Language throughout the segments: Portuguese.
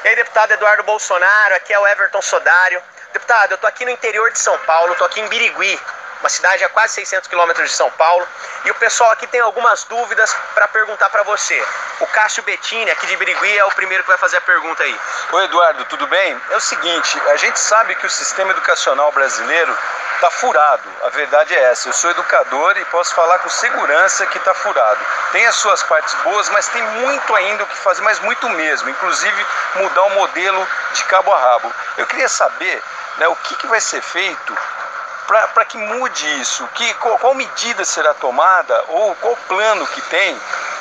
E aí, deputado Eduardo Bolsonaro, aqui é o Everton Sodário. Deputado, eu tô aqui no interior de São Paulo, tô aqui em Birigui, uma cidade a quase 600 quilômetros de São Paulo, e o pessoal aqui tem algumas dúvidas para perguntar para você. O Cássio Bettini, aqui de Birigui, é o primeiro que vai fazer a pergunta aí. Oi, Eduardo, tudo bem? É o seguinte, a gente sabe que o sistema educacional brasileiro está furado, a verdade é essa. Eu sou educador e posso falar com segurança que está furado. Tem as suas partes boas, mas tem muito ainda o que fazer, mas muito mesmo, inclusive mudar o modelo de cabo a rabo. Eu queria saber, né, o que vai ser feito para que mude isso, qual medida será tomada ou qual plano que tem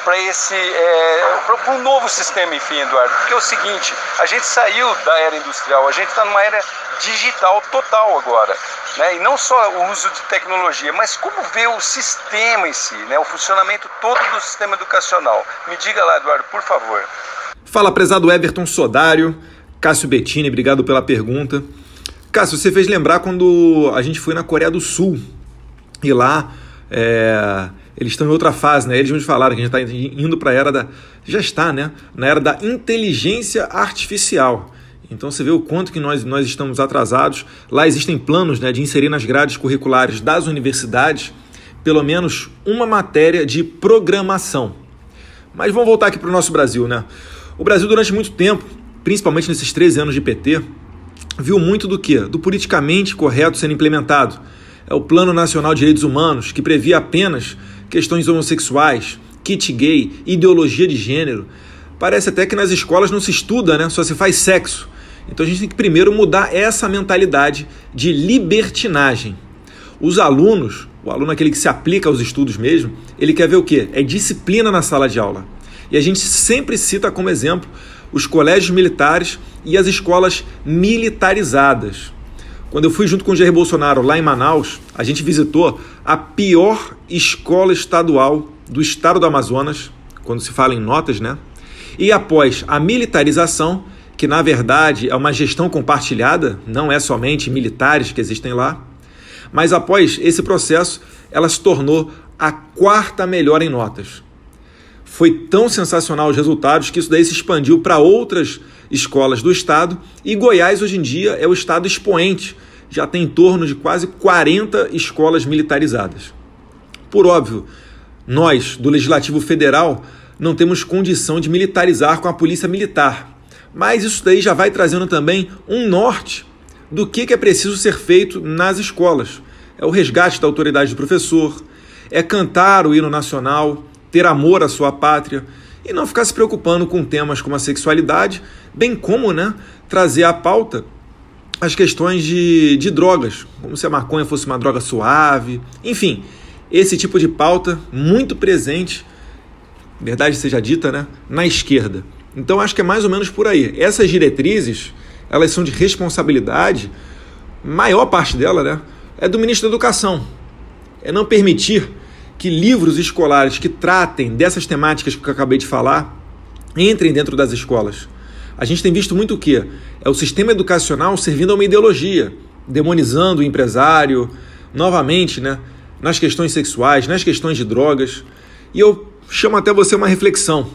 para um novo sistema, enfim, Eduardo. Porque é o seguinte, a gente saiu da era industrial, a gente está numa era digital total agora, né? E não só o uso de tecnologia, mas como ver o sistema em si, né? O funcionamento todo do sistema educacional. Me diga lá, Eduardo, por favor. Fala, prezado Everton Sodário, Cássio Bettini, obrigado pela pergunta. Cássio, você fez lembrar quando a gente foi na Coreia do Sul e lá eles estão em outra fase, né? Eles mesmos falaram que a gente está indo para a era da... Já está, né? Na era da inteligência artificial. Então você vê o quanto que nós estamos atrasados. Lá existem planos, né, de inserir nas grades curriculares das universidades pelo menos uma matéria de programação. Mas vamos voltar aqui para o nosso Brasil, né? O Brasil durante muito tempo, principalmente nesses 13 anos de PT, viu muito do quê? Do politicamente correto sendo implementado. É o Plano Nacional de Direitos Humanos, que previa apenas questões homossexuais, kit gay, ideologia de gênero. Parece até que nas escolas não se estuda, né? Só se faz sexo. Então a gente tem que primeiro mudar essa mentalidade de libertinagem. Os alunos, o aluno aquele que se aplica aos estudos mesmo, ele quer ver o quê? É disciplina na sala de aula. E a gente sempre cita como exemplo os colégios militares e as escolas militarizadas. Quando eu fui junto com o Jair Bolsonaro lá em Manaus, a gente visitou a pior escola estadual do estado do Amazonas, quando se fala em notas, né? E após a militarização, que na verdade é uma gestão compartilhada, não é somente militares que existem lá, mas após esse processo, ela se tornou a quarta melhor em notas. Foi tão sensacional os resultados que isso daí se expandiu para outras escolas do estado e Goiás hoje em dia é o estado expoente, já tem em torno de quase 40 escolas militarizadas. Por óbvio, nós do Legislativo Federal não temos condição de militarizar com a polícia militar, mas isso daí já vai trazendo também um norte do que é preciso ser feito nas escolas. É o resgate da autoridade do professor, é cantar o hino nacional, ter amor à sua pátria e não ficar se preocupando com temas como a sexualidade, bem como, né, trazer à pauta as questões de drogas, como se a maconha fosse uma droga suave, enfim, esse tipo de pauta muito presente, verdade seja dita, né, na esquerda. Então acho que é mais ou menos por aí. Essas diretrizes, elas são de responsabilidade, maior parte dela, né, é do ministro da Educação. É não permitir que livros escolares que tratem dessas temáticas que eu acabei de falar entrem dentro das escolas. A gente tem visto muito o quê? É o sistema educacional servindo a uma ideologia, demonizando o empresário, novamente, né, nas questões sexuais, nas questões de drogas. E eu chamo até você uma reflexão.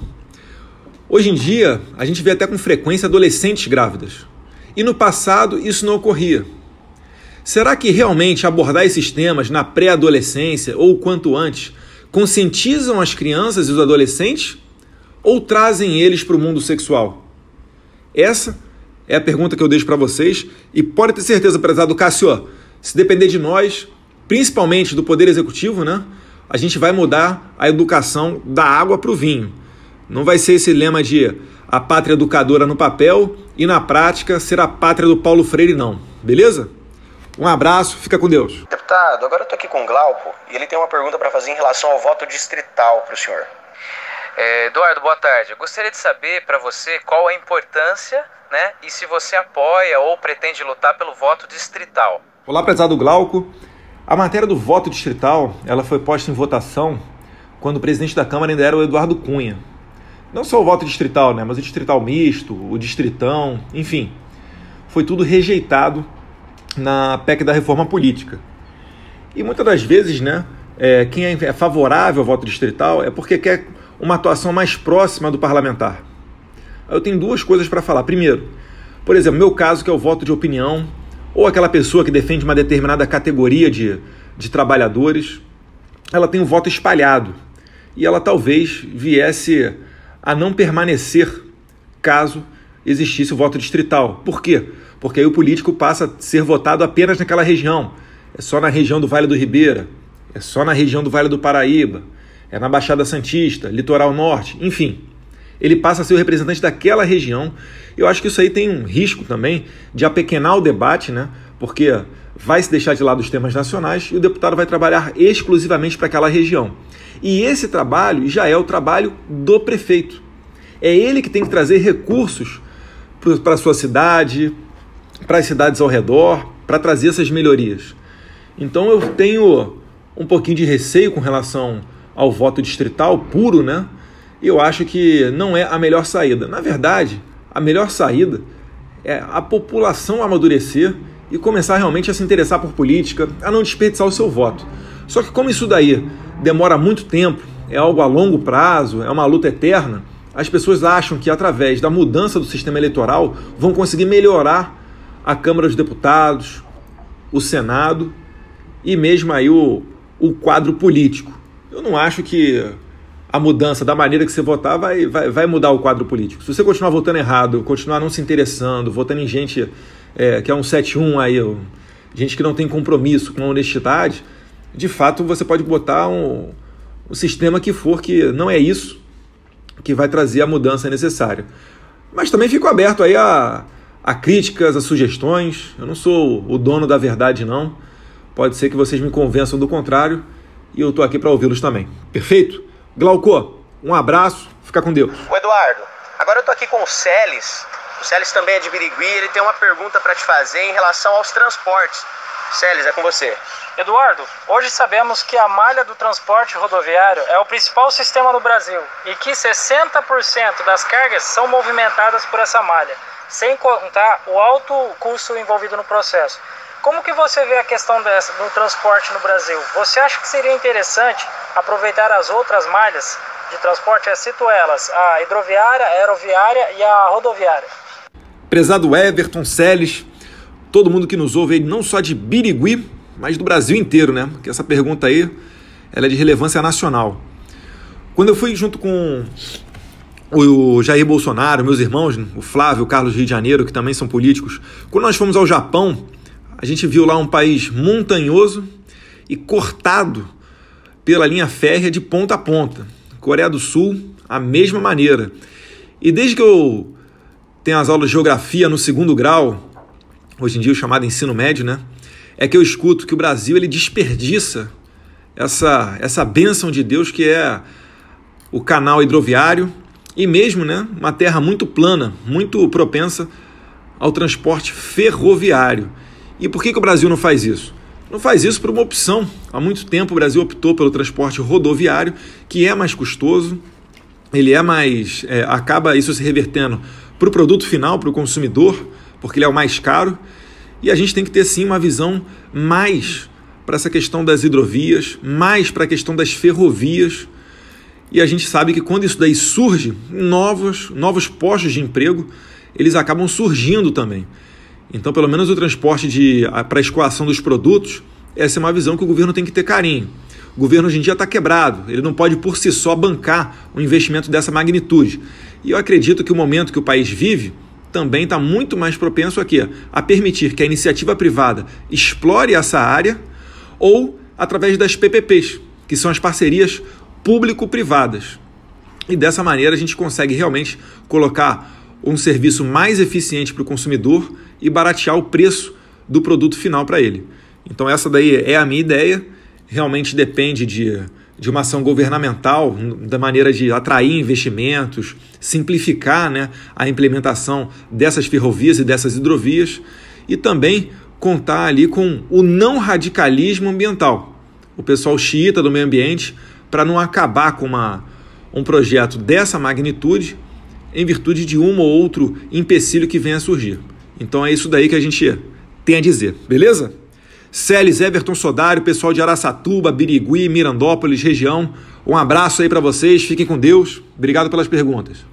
Hoje em dia, a gente vê até com frequência adolescentes grávidas. E no passado, isso não ocorria. Será que realmente abordar esses temas na pré-adolescência ou quanto antes conscientizam as crianças e os adolescentes ou trazem eles para o mundo sexual? Essa é a pergunta que eu deixo para vocês e pode ter certeza, prezado Cássio, se depender de nós, principalmente do Poder Executivo, né, a gente vai mudar a educação da água para o vinho. Não vai ser esse lema de a pátria educadora no papel e na prática ser a pátria do Paulo Freire, não. Beleza? Um abraço, fica com Deus. Deputado, agora eu tô aqui com o Glauco e ele tem uma pergunta para fazer em relação ao voto distrital para o senhor. Eduardo, boa tarde. Eu gostaria de saber para você qual a importância, né, e se você apoia ou pretende lutar pelo voto distrital. Olá, prezado Glauco. A matéria do voto distrital, ela foi posta em votação quando o presidente da Câmara ainda era o Eduardo Cunha. Não só o voto distrital, né, mas o distrital misto, o distritão, enfim. Foi tudo rejeitado na PEC da reforma política. E muitas das vezes, né, quem é favorável ao voto distrital é porque quer uma atuação mais próxima do parlamentar. Eu tenho duas coisas para falar. Primeiro, por exemplo, meu caso, que é o voto de opinião, ou aquela pessoa que defende uma determinada categoria de trabalhadores, ela tem um voto espalhado e ela talvez viesse a não permanecer caso existisse o voto distrital. Por quê? Porque aí o político passa a ser votado apenas naquela região. É só na região do Vale do Ribeira, é só na região do Vale do Paraíba, é na Baixada Santista, Litoral Norte, enfim. Ele passa a ser o representante daquela região. Eu acho que isso aí tem um risco também de apequenar o debate, né? Porque vai se deixar de lado os temas nacionais e o deputado vai trabalhar exclusivamente para aquela região. E esse trabalho já é o trabalho do prefeito. É ele que tem que trazer recursos para a sua cidade, para as cidades ao redor, para trazer essas melhorias. Então eu tenho um pouquinho de receio com relação ao voto distrital puro, né? E eu acho que não é a melhor saída. Na verdade, a melhor saída é a população amadurecer e começar realmente a se interessar por política, a não desperdiçar o seu voto. Só que como isso daí demora muito tempo, é algo a longo prazo, é uma luta eterna, as pessoas acham que através da mudança do sistema eleitoral vão conseguir melhorar a Câmara dos Deputados, o Senado e mesmo aí o quadro político. Eu não acho que a mudança da maneira que você votar vai mudar o quadro político. Se você continuar votando errado, continuar não se interessando, votando em gente que é um 7-1 aí, gente que não tem compromisso com a honestidade, de fato você pode botar o sistema que for, que não é isso que vai trazer a mudança necessária. Mas também fico aberto aí a críticas, a sugestões. Eu não sou o dono da verdade, não. Pode ser que vocês me convençam do contrário e eu estou aqui para ouvi-los também. Perfeito? Glauco, um abraço, fica com Deus. Ô Eduardo, agora eu tô aqui com o Celes. O Celes também é de Birigui, ele tem uma pergunta para te fazer em relação aos transportes. Celes, é com você. Eduardo, hoje sabemos que a malha do transporte rodoviário é o principal sistema no Brasil e que 60% das cargas são movimentadas por essa malha, sem contar o alto custo envolvido no processo. Como que você vê a questão do transporte no Brasil? Você acha que seria interessante aproveitar as outras malhas de transporte? Eu cito elas, a hidroviária, a aeroviária e a rodoviária. Prezado Everton, Celes, todo mundo que nos ouve aí, não só de Birigui, mas do Brasil inteiro, né? Porque essa pergunta aí, ela é de relevância nacional. Quando eu fui junto com o Jair Bolsonaro, meus irmãos, o Flávio, o Carlos Rio de Janeiro, que também são políticos, quando nós fomos ao Japão, a gente viu lá um país montanhoso e cortado pela linha férrea de ponta a ponta. Coreia do Sul, a mesma maneira. E desde que eu tenho as aulas de geografia no 2º grau, hoje em dia o chamado ensino médio, né? É que eu escuto que o Brasil ele desperdiça essa bênção de Deus que é o canal hidroviário e mesmo, né, uma terra muito plana, muito propensa ao transporte ferroviário. E por que o Brasil não faz isso? Não faz isso por uma opção. Há muito tempo o Brasil optou pelo transporte rodoviário, que é mais custoso, ele é mais... acaba isso se revertendo para o produto final, para o consumidor, porque ele é o mais caro. E a gente tem que ter, sim, uma visão mais para essa questão das hidrovias, mais para a questão das ferrovias. E a gente sabe que quando isso daí surge, novos postos de emprego, eles acabam surgindo também. Então, pelo menos o transporte para a escoação dos produtos, essa é uma visão que o governo tem que ter carinho. O governo hoje em dia está quebrado, ele não pode por si só bancar um investimento dessa magnitude. E eu acredito que o momento que o país vive também está muito mais propenso aqui a permitir que a iniciativa privada explore essa área ou através das PPPs, que são as parcerias público-privadas. E dessa maneira a gente consegue realmente colocar um serviço mais eficiente para o consumidor e baratear o preço do produto final para ele. Então essa daí é a minha ideia, realmente depende de uma ação governamental, da maneira de atrair investimentos, simplificar, né, a implementação dessas ferrovias e dessas hidrovias e também contar ali com o não radicalismo ambiental. O pessoal xiita do meio ambiente para não acabar com um projeto dessa magnitude em virtude de um ou outro empecilho que venha a surgir. Então é isso daí que a gente tem a dizer, beleza? Celes, Everton Sodário, pessoal de Araçatuba, Birigui, Mirandópolis, região, um abraço aí para vocês, fiquem com Deus, obrigado pelas perguntas.